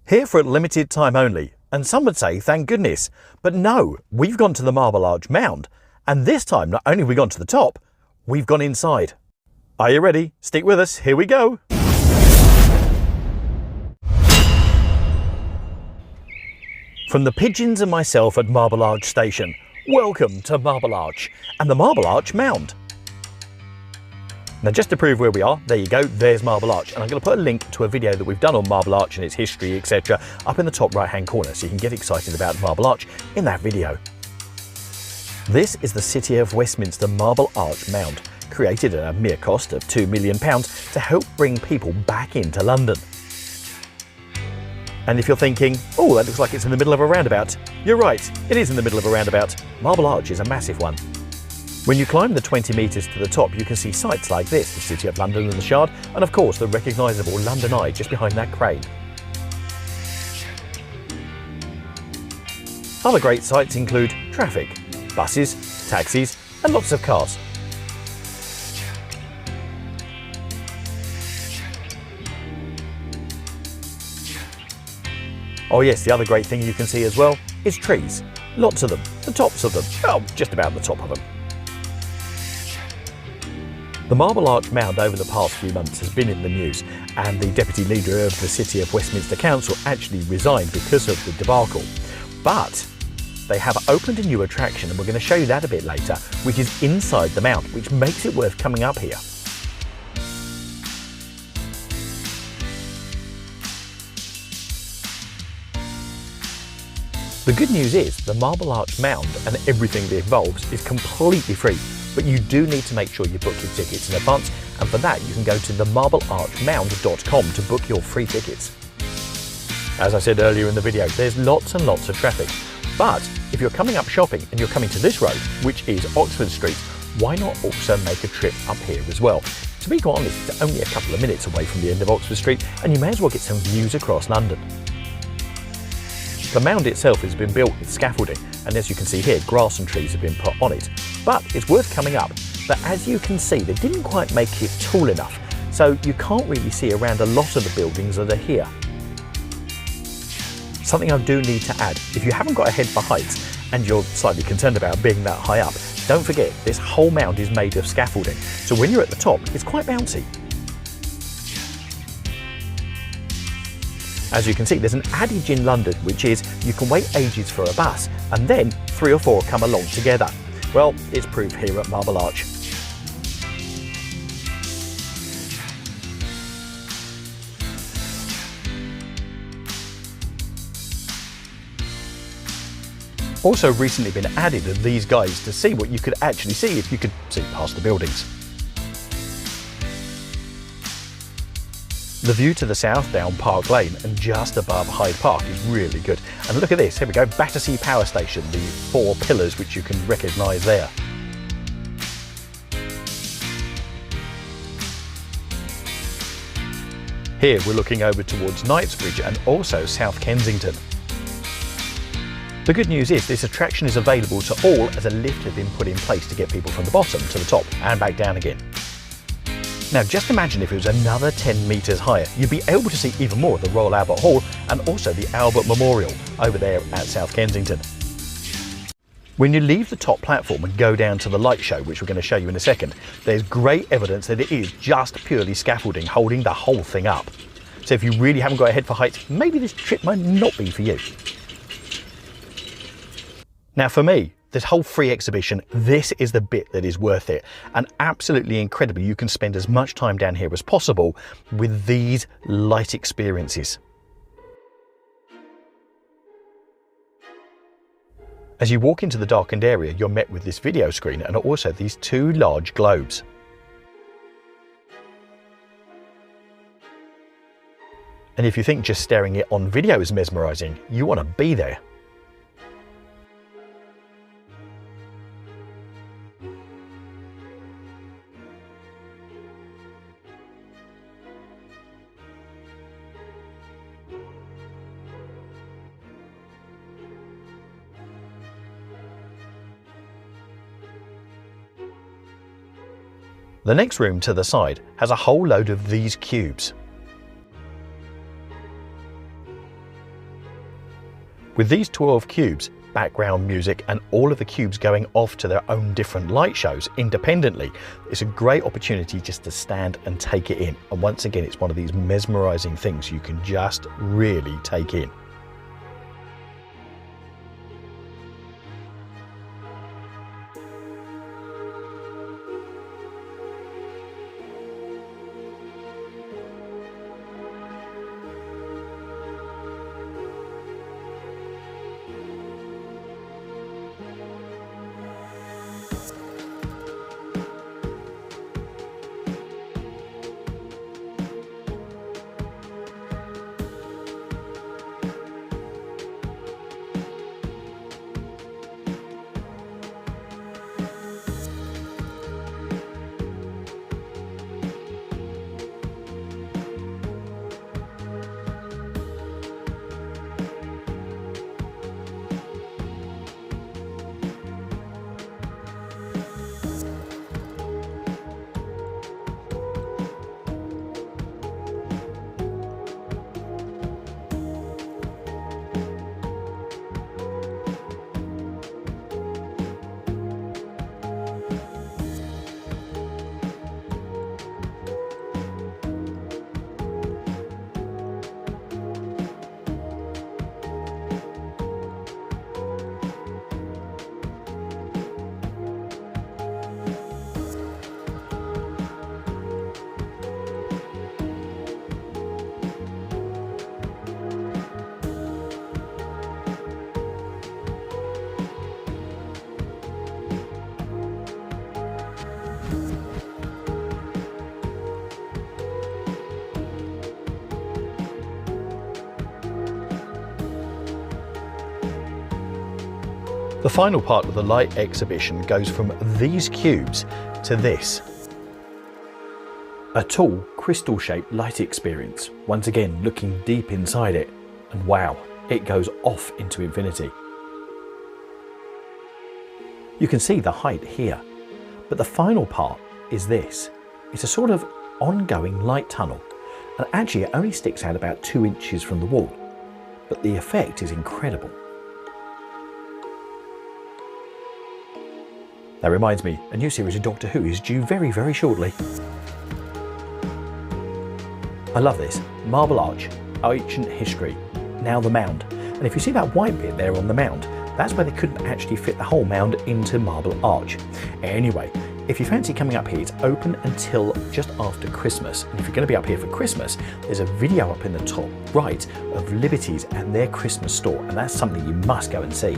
Here for a limited time only, and some would say thank goodness. But no, we've gone to the Marble Arch Mound, and this time not only have we gone to the top, we've gone inside. Are you ready? Stick with us, here we go. From the pigeons and myself at Marble Arch Station, welcome to Marble Arch and the Marble Arch Mound. Now just to prove where we are, there you go, there's Marble Arch, and I'm going to put a link to a video that we've done on Marble Arch and its history, etc. up in the top right hand corner so you can get excited about Marble Arch in that video. This is the City of Westminster Marble Arch Mound, created at a mere cost of £2 million to help bring people back into London. And if you're thinking, oh, that looks like it's in the middle of a roundabout, you're right, it is in the middle of a roundabout. Marble Arch is a massive one. When you climb the 20 metres to the top, you can see sights like this, the City of London and the Shard, and of course the recognisable London Eye just behind that crane. Other great sights include traffic, buses, taxis, and lots of cars. Oh yes, the other great thing you can see as well is trees. Lots of them, the tops of them, well, just about the top of them. The Marble Arch Mound over the past few months has been in the news, and the Deputy Leader of the City of Westminster Council actually resigned because of the debacle. But they have opened a new attraction, and we're going to show you that a bit later, which is inside the mound, which makes it worth coming up here. The good news is the Marble Arch Mound and everything that involves is completely free, but you do need to make sure you book your tickets in advance, and for that you can go to themarblearchmound.com to book your free tickets. As I said earlier in the video, there's lots and lots of traffic, but if you're coming up shopping and you're coming to this road, which is Oxford Street, why not also make a trip up here as well? To be quite honest, it's only a couple of minutes away from the end of Oxford Street, and you may as well get some views across London. The mound itself has been built with scaffolding, and as you can see here, grass and trees have been put on it. But it's worth coming up, but as you can see, they didn't quite make it tall enough, so you can't really see around a lot of the buildings that are here. Something I do need to add, if you haven't got a head for heights and you're slightly concerned about being that high up, don't forget this whole mound is made of scaffolding, so when you're at the top, it's quite bouncy. As you can see, there's an adage in London, which is you can wait ages for a bus and then 3 or 4 come along together. Well, it's proved here at Marble Arch. Also recently been added are these guys to see what you could actually see if you could see past the buildings. The view to the south down Park Lane and just above Hyde Park is really good. And look at this, here we go, Battersea Power Station, the 4 pillars which you can recognise there. Here we're looking over towards Knightsbridge and also South Kensington. The good news is this attraction is available to all, as a lift has been put in place to get people from the bottom to the top and back down again. Now just imagine if it was another 10 metres higher, you'd be able to see even more of the Royal Albert Hall and also the Albert Memorial over there at South Kensington. When you leave the top platform and go down to the light show, which we're going to show you in a second, there's great evidence that it is just purely scaffolding holding the whole thing up. So if you really haven't got a head for heights, maybe this trip might not be for you. Now for me, this whole free exhibition, this is the bit that is worth it, and absolutely incredibly you can spend as much time down here as possible with these light experiences. As you walk into the darkened area, you're met with this video screen and also these 2 large globes. And if you think just staring it on video is mesmerising, you want to be there. The next room to the side has a whole load of these cubes. With these 12 cubes, background music and all of the cubes going off to their own different light shows independently, it's a great opportunity just to stand and take it in. And once again, it's one of these mesmerizing things you can just really take in. The final part of the light exhibition goes from these cubes to this. A tall, crystal-shaped light experience, once again looking deep inside it, and wow, it goes off into infinity. You can see the height here, but the final part is this. It's a sort of ongoing light tunnel, and actually it only sticks out about 2 inches from the wall, but the effect is incredible. That reminds me, a new series of Doctor Who is due very, very shortly. I love this. Marble Arch, ancient history, now the mound. And if you see that white bit there on the mound, that's where they couldn't actually fit the whole mound into Marble Arch. Anyway, if you fancy coming up here, it's open until just after Christmas. And if you're going to be up here for Christmas, there's a video up in the top right of Liberty's and their Christmas store, and that's something you must go and see.